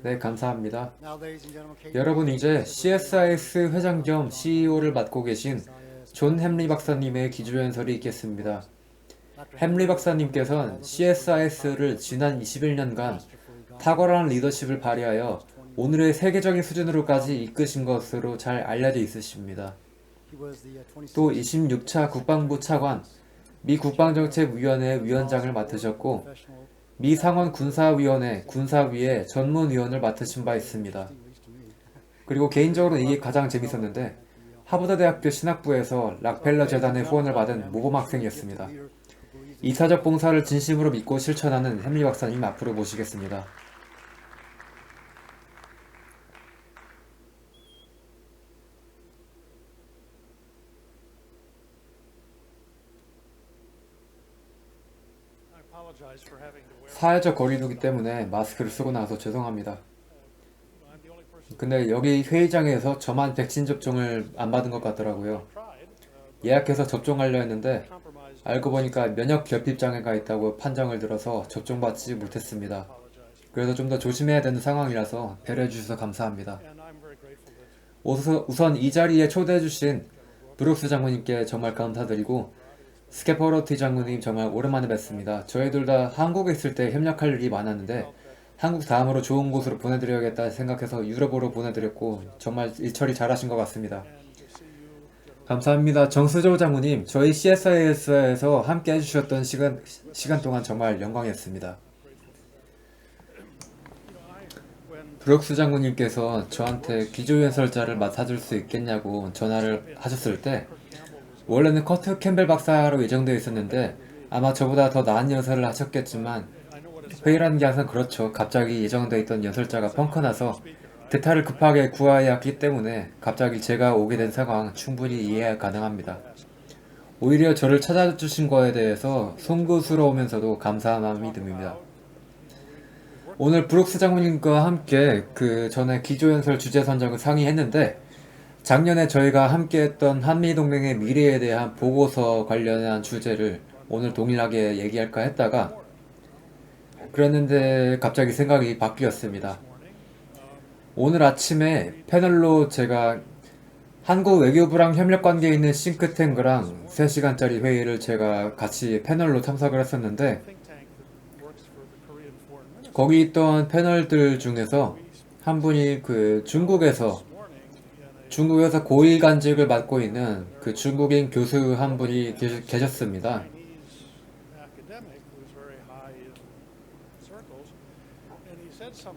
네, 감사합니다. 여러분, 이제 CSIS 회장 겸 CEO를 맡고 계신 존 햄리 박사님의 기조연설이 있겠습니다. 햄리 박사님께서는 CSIS를 지난 21년간 탁월한 리더십을 발휘하여 오늘의 세계적인 수준으로까지 이끄신 것으로 잘 알려져 있으십니다. 또 26차 국방부 차관, 미 국방정책위원회 위원장을 맡으셨고 미 상원 군사위원회 군사위의 전문위원을 맡으신 바 있습니다. 그리고 개인적으로 이게 가장 재밌었는데 하버드 대학교 신학부에서 락펠러 재단의 후원을 받은 모범 학생이었습니다. 이사적 봉사를 진심으로 믿고 실천하는 햄리 박사님 앞으로 모시겠습니다. 사회적 거리두기 때문에 마스크를 쓰고 나서 죄송합니다. 근데 여기 회의장에서 저만 백신 접종을 안 받은 것 같더라고요. 예약해서 접종하려 했는데 알고 보니까 면역 결핍 장애가 있다고 판정을 들어서 접종받지 못했습니다. 그래서 좀 더 조심해야 되는 상황이라서 배려해 주셔서 감사합니다. 우선 이 자리에 초대해 주신 브룩스 장군님께 정말 감사드리고 스케퍼로티 장군님 정말 오랜만에 뵙습니다. 저희 둘 다 한국에 있을 때 협력할 일이 많았는데 한국 다음으로 좋은 곳으로 보내드려야겠다 생각해서 유럽으로 보내드렸고 정말 일처리 잘하신 것 같습니다. 감사합니다. 정수조 장군님, 저희 CSIS에서 함께 해주셨던 시간 동안 정말 영광이었습니다. 브룩스 장군님께서 저한테 기조연설자를 맡아줄 수 있겠냐고 전화를 하셨을 때 원래는 커트 캠벨 박사로 예정되어 있었는데 아마 저보다 더 나은 연설을 하셨겠지만 회의라는 게 항상 그렇죠. 갑자기 예정되어 있던 연설자가 펑크나서 대타를 급하게 구해야 했기 때문에 갑자기 제가 오게 된 상황 충분히 이해 가능합니다. 오히려 저를 찾아주신 거에 대해서 송구스러우면서도 감사한 마음이 듭니다. 오늘 브룩스 장군님과 함께 그 전에 기조연설 주제 선정을 상의했는데 작년에 저희가 함께했던 한미동맹의 미래에 대한 보고서 관련한 주제를 오늘 동일하게 얘기할까 했다가 그랬는데 갑자기 생각이 바뀌었습니다. 오늘 아침에 패널로 제가 한국 외교부랑 협력관계에 있는 싱크탱크랑 3시간짜리 회의를 제가 같이 패널로 참석을 했었는데 거기 있던 패널들 중에서 한 분이 그 중국에서 고위 간직을 맡고 있는 그 중국인 교수 한 분이 계셨습니다.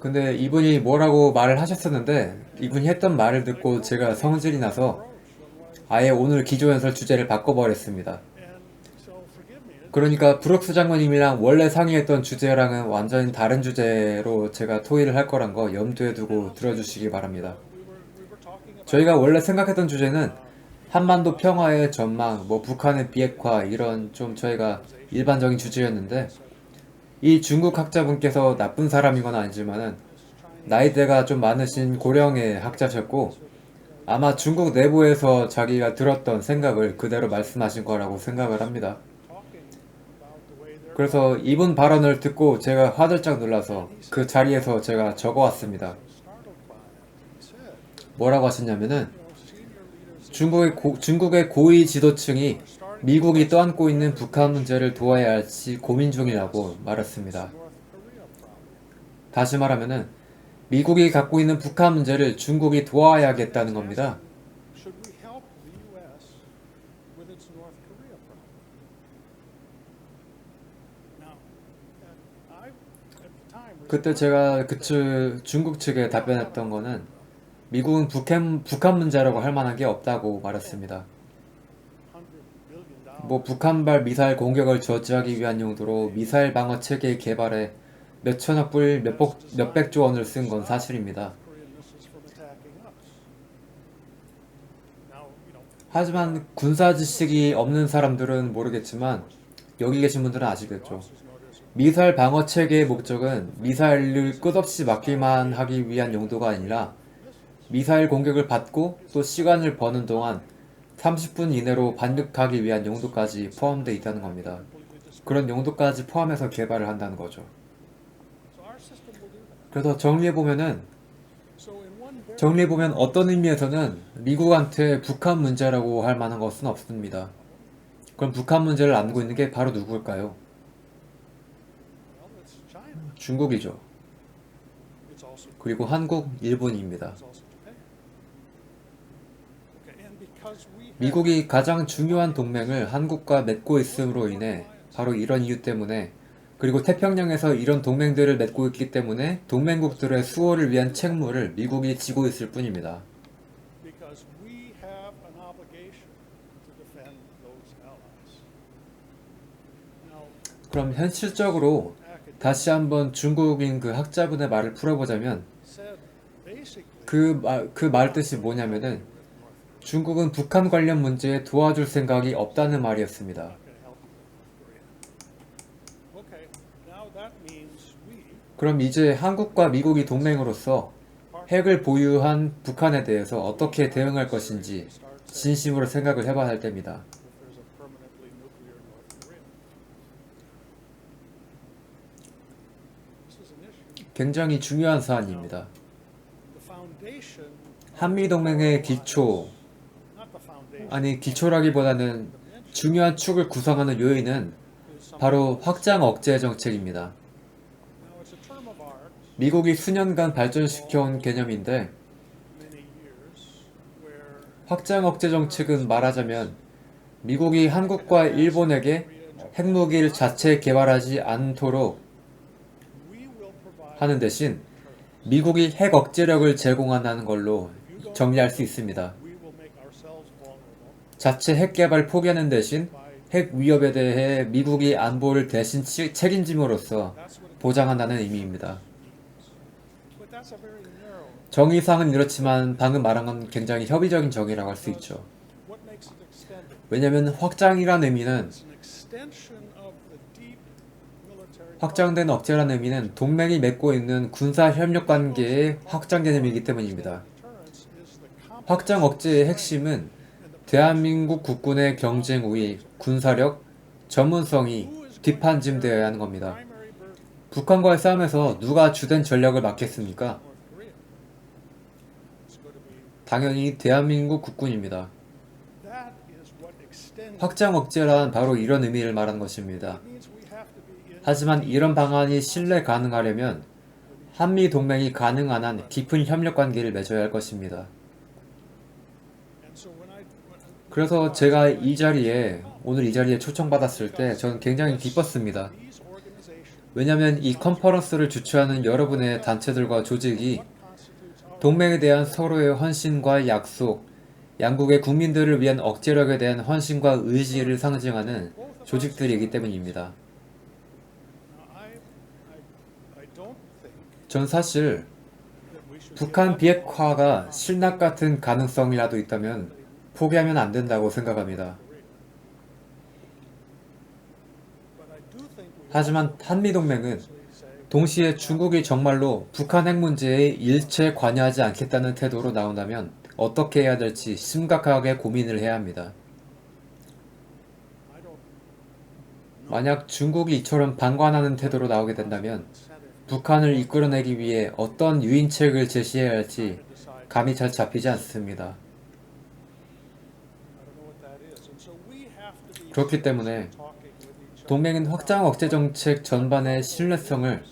근데 이분이 뭐라고 말을 하셨었는데 이분이 했던 말을 듣고 제가 성질이 나서 아예 오늘 기조연설 주제를 바꿔버렸습니다. 그러니까 브룩스 장관님이랑 원래 상의했던 주제랑은 완전히 다른 주제로 제가 토의를 할 거란 거 염두에 두고 들어주시기 바랍니다. 저희가 원래 생각했던 주제는 한반도 평화의 전망, 북한의 비핵화 이런 좀 저희가 일반적인 주제였는데 이 중국 학자분께서 나쁜 사람이건 아니지만은 나이대가 좀 많으신 고령의 학자셨고 아마 중국 내부에서 자기가 들었던 생각을 그대로 말씀하신 거라고 생각을 합니다. 그래서 이분 발언을 듣고 제가 화들짝 놀라서 그 자리에서 제가 적어왔습니다. 뭐라고 하셨냐면은 중국의 고위 지도층이 미국이 떠안고 있는 북한 문제를 도와야 할지 고민 중이라고 말했습니다. 다시 말하면은 미국이 갖고 있는 북한 문제를 중국이 도와야겠다는 겁니다. 그때 제가 중국 측에 답변했던 거는 미국은 북한 문제라고 할 만한 게 없다고 말했습니다. 북한발 미사일 공격을 저지하기 위한 용도로 미사일 방어 체계 개발에 몇천억 불, 몇백조 원을 쓴 건 사실입니다. 하지만 군사 지식이 없는 사람들은 모르겠지만 여기 계신 분들은 아시겠죠. 미사일 방어 체계의 목적은 미사일을 끝없이 막기만 하기 위한 용도가 아니라 미사일 공격을 받고 또 시간을 버는 동안 30분 이내로 반격하기 위한 용도까지 포함되어 있다는 겁니다. 그런 용도까지 포함해서 개발을 한다는 거죠. 그래서 정리해보면 어떤 의미에서는 미국한테 북한 문제라고 할 만한 것은 없습니다. 그럼 북한 문제를 안고 있는 게 바로 누구일까요? 중국이죠. 그리고 한국, 일본입니다. 미국이 가장 중요한 동맹을 한국과 맺고 있음으로 인해 바로 이런 이유 때문에, 그리고 태평양에서 이런 동맹들을 맺고 있기 때문에 동맹국들의 수호를 위한 책무를 미국이 지고 있을 뿐입니다. 그럼 현실적으로 다시 한번 중국인 그 학자분의 말을 풀어보자면 그 말 뜻이 뭐냐면은 중국은 북한 관련 문제에 도와줄 생각이 없다는 말이었습니다. 그럼 이제 한국과 미국이 동맹으로서 핵을 보유한 북한에 대해서 어떻게 대응할 것인지 진심으로 생각을 해봐야 할 때입니다. 굉장히 중요한 사안입니다. 한미동맹의 기초라기보다는 중요한 축을 구성하는 요인은 바로 확장 억제 정책입니다. 미국이 수년간 발전시켜온 개념인데, 확장 억제 정책은 말하자면 미국이 한국과 일본에게 핵무기를 자체 개발하지 않도록 하는 대신 미국이 핵 억제력을 제공한다는 걸로 정리할 수 있습니다. 자체 핵 개발 포기하는 대신 핵 위협에 대해 미국이 안보를 대신 책임짐으로써 보장한다는 의미입니다. 정의상은 이렇지만 방금 말한 건 굉장히 협의적인 정의라고 할 수 있죠. 왜냐하면 확장된 억제라는 의미는 동맹이 맺고 있는 군사 협력 관계의 확장 개념이기 때문입니다. 확장 억제의 핵심은 대한민국 국군의 경쟁 우위, 군사력, 전문성이 뒷받침되어야 하는 겁니다. 북한과의 싸움에서 누가 주된 전력을 맡겠습니까? 당연히 대한민국 국군입니다. 확장 억제란 바로 이런 의미를 말하는 것입니다. 하지만 이런 방안이 신뢰 가능하려면 한미 동맹이 가능한 한 깊은 협력 관계를 맺어야 할 것입니다. 그래서 제가 오늘 이 자리에 초청받았을 때 저는 굉장히 기뻤습니다. 왜냐하면 이 컨퍼런스를 주최하는 여러분의 단체들과 조직이 동맹에 대한 서로의 헌신과 약속, 양국의 국민들을 위한 억제력에 대한 헌신과 의지를 상징하는 조직들이기 때문입니다. 전 사실 북한 비핵화가 실낱 같은 가능성이라도 있다면 포기하면 안 된다고 생각합니다. 하지만 한미동맹은 동시에 중국이 정말로 북한 핵 문제에 일체 관여하지 않겠다는 태도로 나온다면 어떻게 해야 될지 심각하게 고민을 해야 합니다. 만약 중국이 이처럼 방관하는 태도로 나오게 된다면 북한을 이끌어내기 위해 어떤 유인책을 제시해야 할지 감이 잘 잡히지 않습니다. 그렇기 때문에 동맹은 확장 억제 정책 전반의 신뢰성을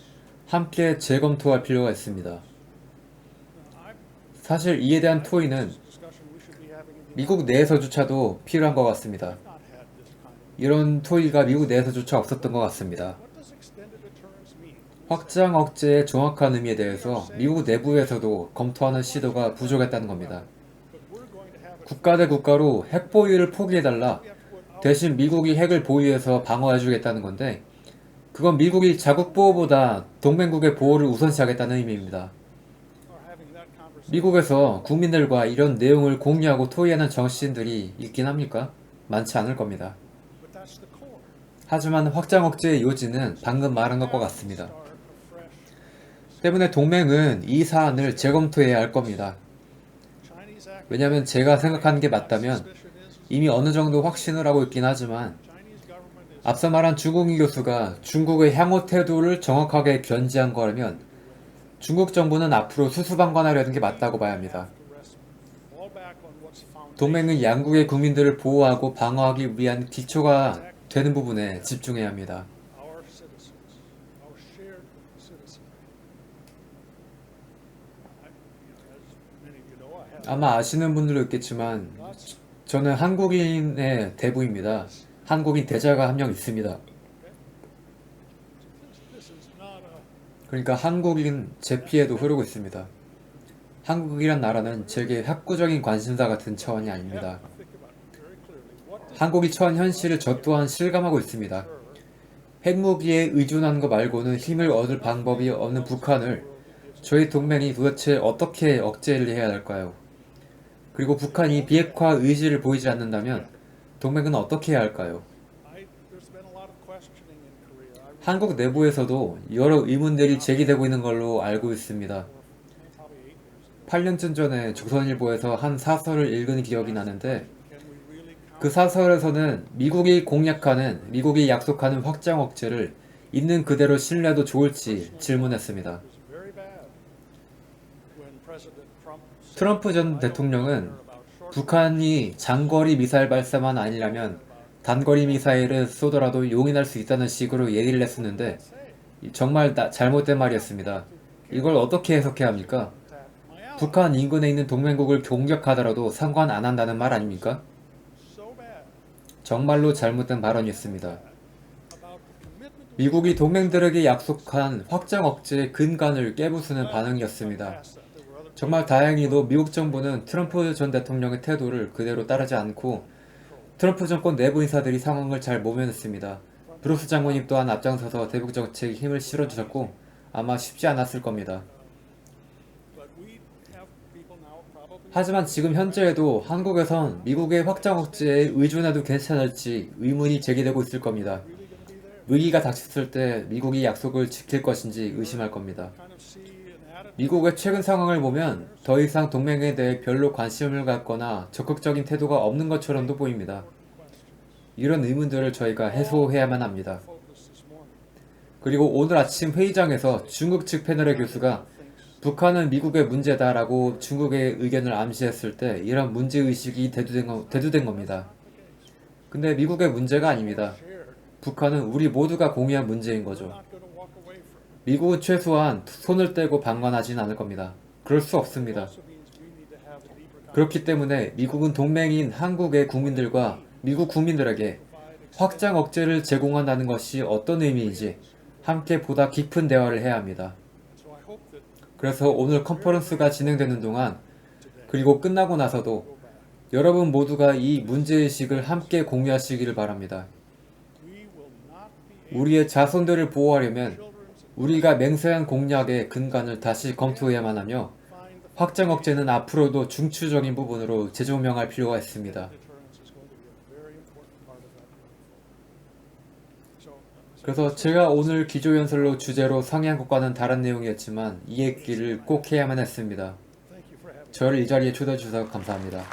함께 재검토할 필요가 있습니다. 사실 이에 대한 토의는 미국 내에서조차도 필요한 것 같습니다. 이런 토의가 미국 내에서조차 없었던 것 같습니다. 확장 억제의 정확한 의미에 대해서 미국 내부에서도 검토하는 시도가 부족했다는 겁니다. 국가 대 국가로 핵 보유를 포기해달라, 대신 미국이 핵을 보유해서 방어해주겠다는 건데, 그건 미국이 자국 보호보다 동맹국의 보호를 우선시하겠다는 의미입니다. 미국에서 국민들과 이런 내용을 공유하고 토의하는 정치인들이 있긴 합니까? 많지 않을 겁니다. 하지만 확장 억제의 요지는 방금 말한 것과 같습니다. 때문에 동맹은 이 사안을 재검토해야 할 겁니다. 왜냐하면 제가 생각하는 게 맞다면 이미 어느 정도 확신을 하고 있긴 하지만 앞서 말한 주국인 교수가 중국의 향후 태도를 정확하게 견지한 거라면 중국 정부는 앞으로 수수방관하려는 게 맞다고 봐야 합니다. 동맹은 양국의 국민들을 보호하고 방어하기 위한 기초가 되는 부분에 집중해야 합니다. 아마 아시는 분들도 있겠지만 저는 한국인의 대부입니다. 한국인 대자가 한 명 있습니다. 그러니까 한국인 제 피에도 흐르고 있습니다. 한국이란 나라는 제게 학구적인 관심사 같은 차원이 아닙니다. 한국이 처한 현실을 저 또한 실감하고 있습니다. 핵무기에 의존하는 것 말고는 힘을 얻을 방법이 없는 북한을 저희 동맹이 도대체 어떻게 억제를 해야 할까요? 그리고 북한이 비핵화 의지를 보이지 않는다면 동맹은 어떻게 해야 할까요? 한국 내부에서도 여러 의문들이 제기되고 있는 걸로 알고 있습니다. 8년쯤 전에 조선일보에서 한 사설을 읽은 기억이 나는데 그 사설에서는 미국이 약속하는 확장 억제를 있는 그대로 신뢰도 좋을지 질문했습니다. 트럼프 전 대통령은 북한이 장거리 미사일 발사만 아니라면 단거리 미사일을 쏘더라도 용인할 수 있다는 식으로 얘기를 했었는데 정말 잘못된 말이었습니다. 이걸 어떻게 해석해야 합니까? 북한 인근에 있는 동맹국을 공격하더라도 상관 안 한다는 말 아닙니까? 정말로 잘못된 발언이었습니다. 미국이 동맹들에게 약속한 확장 억제의 근간을 깨부수는 반응이었습니다. 정말 다행히도 미국 정부는 트럼프 전 대통령의 태도를 그대로 따르지 않고 트럼프 정권 내부 인사들이 상황을 잘 모면했습니다. 브루스 장관님 또한 앞장서서 대북 정책에 힘을 실어주셨고 아마 쉽지 않았을 겁니다. 하지만 지금 현재에도 한국에선 미국의 확장 억제에 의존해도 괜찮을지 의문이 제기되고 있을 겁니다. 위기가 닥쳤을 때 미국이 약속을 지킬 것인지 의심할 겁니다. 미국의 최근 상황을 보면 더 이상 동맹에 대해 별로 관심을 갖거나 적극적인 태도가 없는 것처럼도 보입니다. 이런 의문들을 저희가 해소해야만 합니다. 그리고 오늘 아침 회의장에서 중국 측 패널의 교수가 북한은 미국의 문제다라고 중국의 의견을 암시했을 때 이런 문제의식이 대두된 겁니다. 근데 미국의 문제가 아닙니다. 북한은 우리 모두가 공유한 문제인 거죠. 미국은 최소한 손을 떼고 방관하진 않을 겁니다. 그럴 수 없습니다. 그렇기 때문에 미국은 동맹인 한국의 국민들과 미국 국민들에게 확장 억제를 제공한다는 것이 어떤 의미인지 함께 보다 깊은 대화를 해야 합니다. 그래서 오늘 컨퍼런스가 진행되는 동안 그리고 끝나고 나서도 여러분 모두가 이 문제의식을 함께 공유하시기를 바랍니다. 우리의 자손들을 보호하려면 우리가 맹세한 공약의 근간을 다시 검토해야만 하며 확장 억제는 앞으로도 중추적인 부분으로 재조명할 필요가 있습니다. 그래서 제가 오늘 기조연설로 주제로 상의한 것과는 다른 내용이었지만 이 얘기를 꼭 해야만 했습니다. 저를 이 자리에 초대해 주셔서 감사합니다.